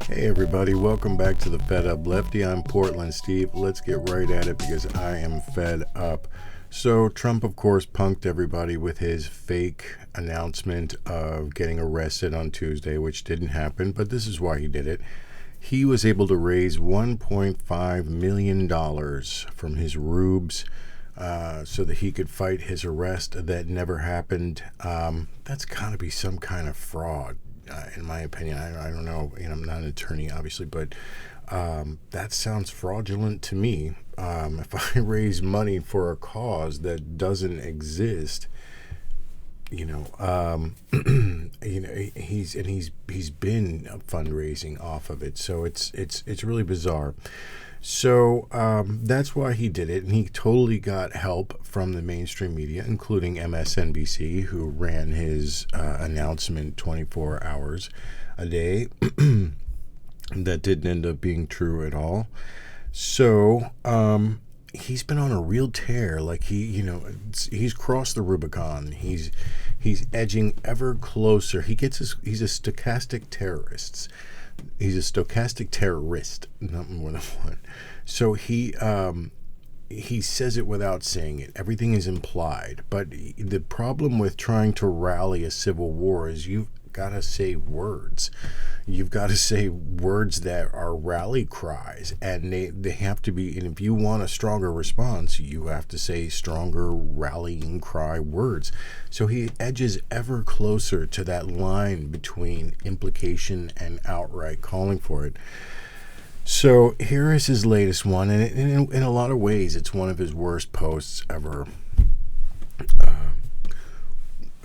Hey everybody, welcome back to the Fed Up Lefty. I'm Portland Steve. Let's get right at it because I am fed up. So Trump, of course, punked everybody with his fake announcement of getting arrested on Tuesday, which didn't happen, but this is why he did it. He was able to raise $1.5 million from his rubes so that he could fight his arrest that never happened. That's got to be some kind of fraud. In my opinion, I don't know, I'm not an attorney, obviously, but that sounds fraudulent to me. If I raise money for a cause that doesn't exist, he's been fundraising off of it, so it's really bizarre. So that's why he did it, and he totally got help from the mainstream media, including MSNBC, who ran his announcement 24 hours a day. That didn't end up being true at all. So he's been on a real tear. Like he's crossed the Rubicon. He's edging ever closer. He's a stochastic terrorist. He's a stochastic terrorist, not more than one. So he says it without saying it. Everything is implied. But the problem with trying to rally a civil war is you've got to say words. You've got to say words that are rally cries, and they have to be. And if you want a stronger response, you have to say stronger rallying cry words. So he edges ever closer to that line between implication and outright calling for it. So here is his latest one, and in a lot of ways, it's one of his worst posts ever.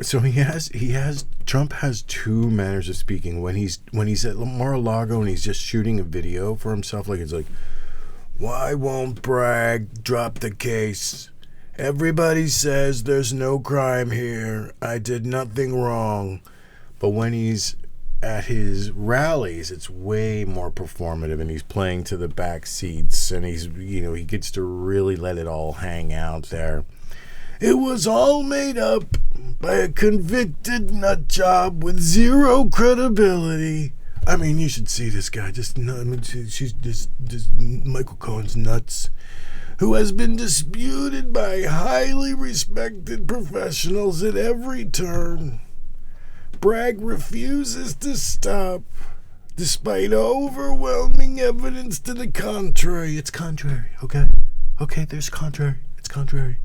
So Trump has two manners of speaking. When he's at Mar-a-Lago and he's just shooting a video for himself, it's like, why won't Bragg drop the case? Everybody says there's no crime here. I did nothing wrong. But when he's at his rallies, it's way more performative, and he's playing to the back seats, and he gets to really let it all hang out there. It was all made up by a convicted nut job with zero credibility. I mean, you should see this guy. She's just Michael Cohen's nuts, who has been disputed by highly respected professionals at every turn. Bragg refuses to stop, despite overwhelming evidence to the contrary. It's contrary, okay? Okay, there's contrary. It's contrary.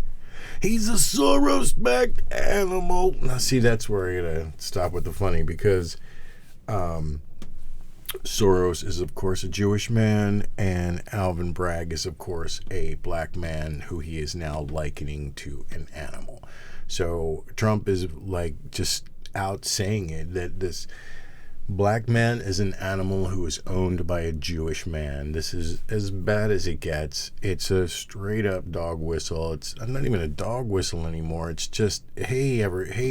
He's a Soros-backed animal. Now, see, that's where I gotta stop with the funny, because Soros is, of course, a Jewish man, and Alvin Bragg is, of course, a black man who he is now likening to an animal. So Trump is just out saying it, that this black man is an animal who is owned by a Jewish man. This is as bad as it gets. It's a straight up dog whistle. It's not even a dog whistle anymore. It's just, hey,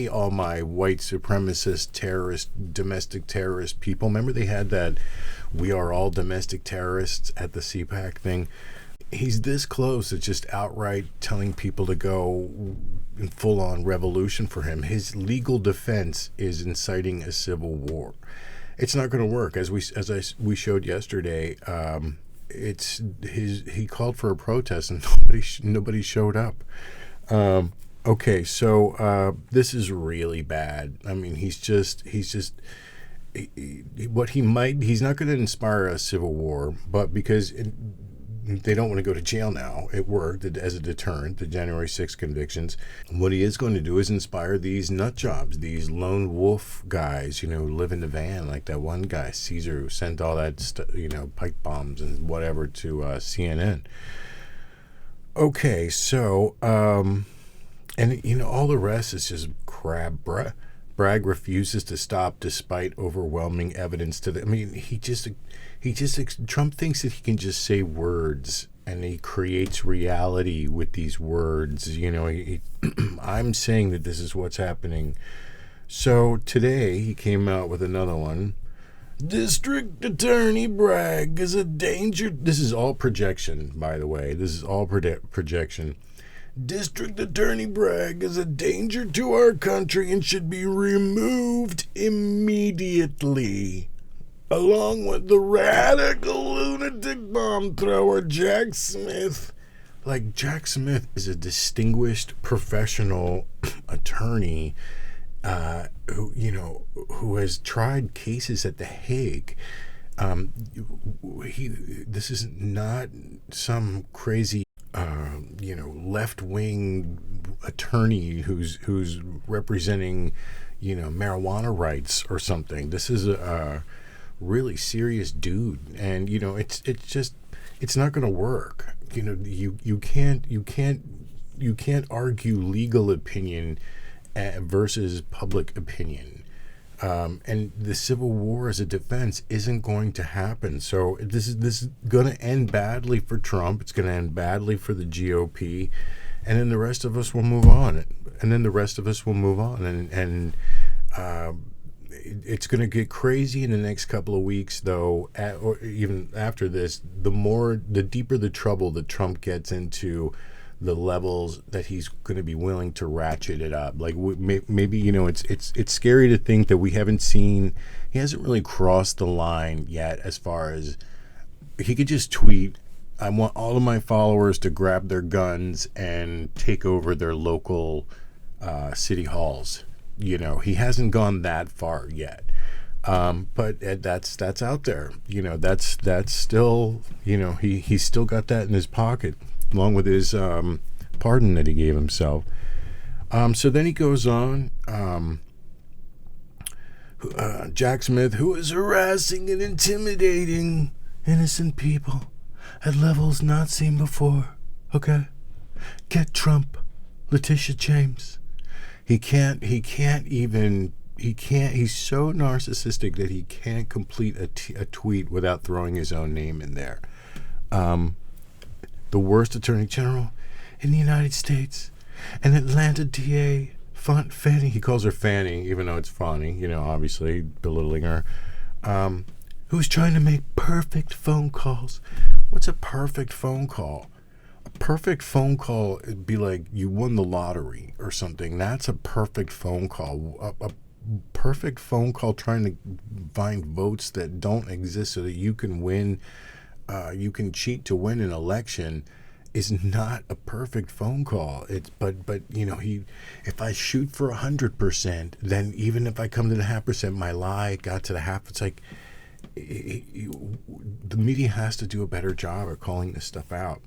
all my white supremacist terrorist, domestic terrorist people. Remember they had that "we are all domestic terrorists" at the CPAC thing? He's this close to just outright telling people to go in full-on revolution for him. His legal defense is inciting a civil war. It's not going to work. As we showed yesterday, he called for a protest and nobody showed up. Okay, so this is really bad. I mean, he's not going to inspire a civil war, but because they don't want to go to jail now. It worked as a deterrent, the January 6th convictions. What he is going to do is inspire these nut jobs, these lone wolf guys, who live in the van, like that one guy, Caesar, who sent all that, pipe bombs and whatever to CNN. Okay, so, and, all the rest is just crap. Bragg refuses to stop despite overwhelming evidence Trump thinks that he can just say words, and he creates reality with these words. I'm saying that this is what's happening. So today he came out with another one. District Attorney Bragg is a danger. This is all projection, by the way. This is all projection. District Attorney Bragg is a danger to our country and should be removed immediately. along with the radical lunatic bomb thrower Jack Smith. Like, Jack Smith is a distinguished professional attorney who has tried cases at The Hague. This is not some crazy left-wing attorney who's representing marijuana rights or something. This is a really serious dude, and it's not going to work. You can't argue legal opinion versus public opinion. And the Civil War as a defense isn't going to happen. So this is going to end badly for Trump. It's going to end badly for the GOP, and then the rest of us will move on. And it's going to get crazy in the next couple of weeks, though, or even after this. The deeper the trouble that Trump gets into, the levels that he's going to be willing to ratchet it up. Like, maybe it's scary to think that he hasn't really crossed the line yet, as far as he could just tweet, I want all of my followers to grab their guns and take over their local city halls. He hasn't gone that far yet, but that's out there. That's still, he's still got that in his pocket, along with his pardon that he gave himself. So then he goes on, Jack Smith, who is harassing and intimidating innocent people at levels not seen before. Okay? Get Trump, Letitia James. He's so narcissistic that he can't complete a tweet without throwing his own name in there. The worst attorney general in the United States, an Atlanta DA, Fannie, he calls her Fannie, even though it's Fonnie, obviously belittling her, who's trying to make perfect phone calls. What's a perfect phone call? A perfect phone call would be like you won the lottery or something. That's a perfect phone call. A perfect phone call trying to find votes that don't exist so that you can win. You can cheat to win an election is not a perfect phone call. But if I shoot for 100%, then even if I come to the 0.5%, my lie got to the half. It's like the media has to do a better job of calling this stuff out.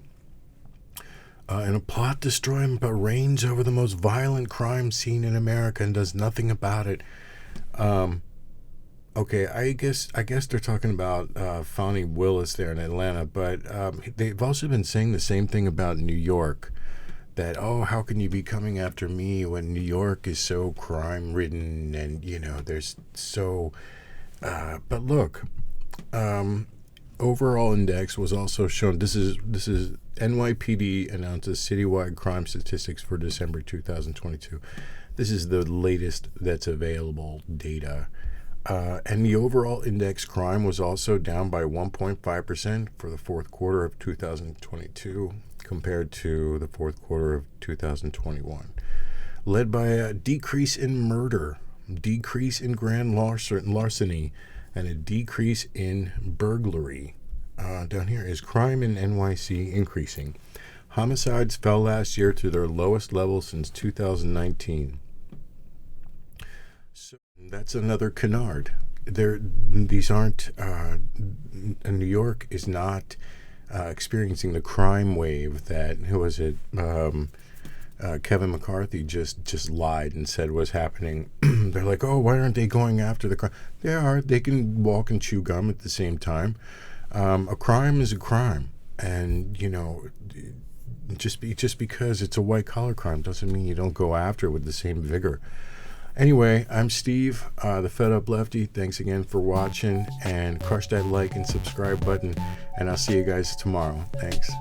And a plot to destroy him, but reigns over the most violent crime scene in America and does nothing about it. Okay, I guess they're talking about Fani Willis there in Atlanta, but they've also been saying the same thing about New York, that, how can you be coming after me when New York is so crime-ridden and, there's so... but look, overall index was also shown. This is NYPD announces citywide crime statistics for December 2022. This is the latest that's available data. And the overall index crime was also down by 1.5% for the fourth quarter of 2022 compared to the fourth quarter of 2021, led by a decrease in murder, decrease in grand larceny, and a decrease in burglary. Down here is crime in NYC increasing. Homicides fell last year to their lowest level since 2019. So that's another canard. These aren't. New York is not experiencing the crime wave that Kevin McCarthy just lied and said was happening. They're like, why aren't they going after the crime? They are. They can walk and chew gum at the same time. A crime is a crime, and just because it's a white collar crime doesn't mean you don't go after it with the same vigor. Anyway, I'm Steve, the Fed Up Lefty. Thanks again for watching, and crush that like and subscribe button, and I'll see you guys tomorrow. Thanks.